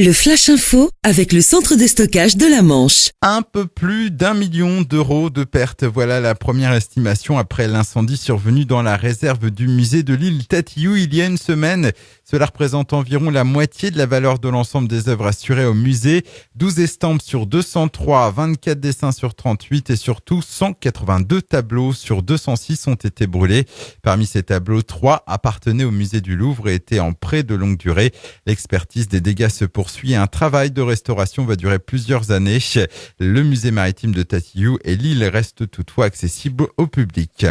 Le Flash Info avec le centre de stockage de la Manche. Un peu plus d'1 million d'euros de pertes. Voilà la première estimation après l'incendie survenu dans la réserve du musée de l'île Tatillou il y a une semaine. Cela représente environ la moitié de la valeur de l'ensemble des œuvres assurées au musée. 12 estampes sur 203, 24 dessins sur 38 et surtout 182 tableaux sur 206 ont été brûlés. Parmi ces tableaux, 3 appartenaient au musée du Louvre et étaient en prêt de longue durée. L'expertise des dégâts se poursuit et un travail de restauration va durer plusieurs années. Le musée maritime de Tatillou et l'île restent toutefois accessibles au public.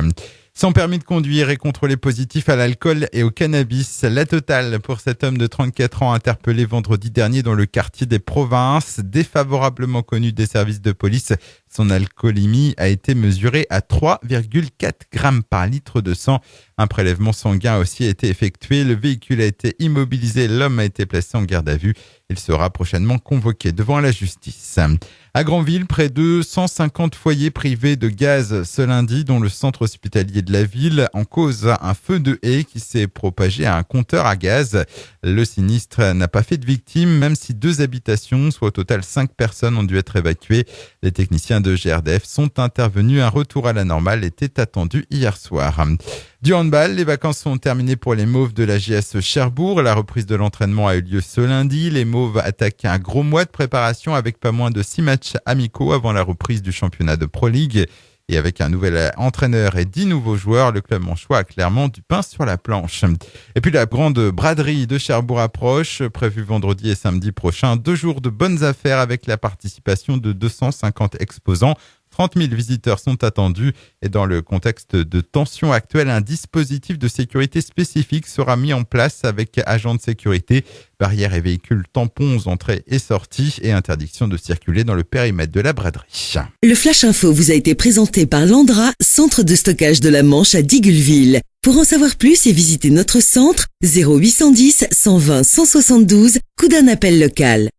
Sans permis de conduire et contrôlé positif à l'alcool et au cannabis, la totale pour cet homme de 34 ans interpellé vendredi dernier dans le quartier des Provinces, défavorablement connu des services de police. Son alcoolémie a été mesurée à 3,4 grammes par litre de sang. Un prélèvement sanguin a aussi été effectué. Le véhicule a été immobilisé. L'homme a été placé en garde à vue. Il sera prochainement convoqué devant la justice. À Granville, près de 150 foyers privés de gaz ce lundi, dont le centre hospitalier de la ville, en cause un feu de haie qui s'est propagé à un compteur à gaz. Le sinistre n'a pas fait de victimes, même si 2 habitations, soit au total 5 personnes, ont dû être évacuées. Les techniciens de GRDF sont intervenus. Un retour à la normale était attendu hier soir. Du handball, les vacances sont terminées pour les Mauves de la JS Cherbourg. La reprise de l'entraînement a eu lieu ce lundi. Les Mauves attaquent un gros mois de préparation avec pas moins de 6 matchs amicaux avant la reprise du championnat de Pro League. Et avec un nouvel entraîneur et 10 nouveaux joueurs, le club manchois a clairement du pain sur la planche. Et puis la grande braderie de Cherbourg approche, prévue vendredi et samedi prochain. 2 jours de bonnes affaires avec la participation de 250 exposants. 30 000 visiteurs sont attendus et dans le contexte de tension actuelle, un dispositif de sécurité spécifique sera mis en place avec agents de sécurité, barrières et véhicules tampons aux entrées et sorties et interdiction de circuler dans le périmètre de la braderie. Le Flash Info vous a été présenté par Landra, centre de stockage de la Manche à Digulleville. Pour en savoir plus et visiter notre centre, 0810 120 172, coup d'un appel local.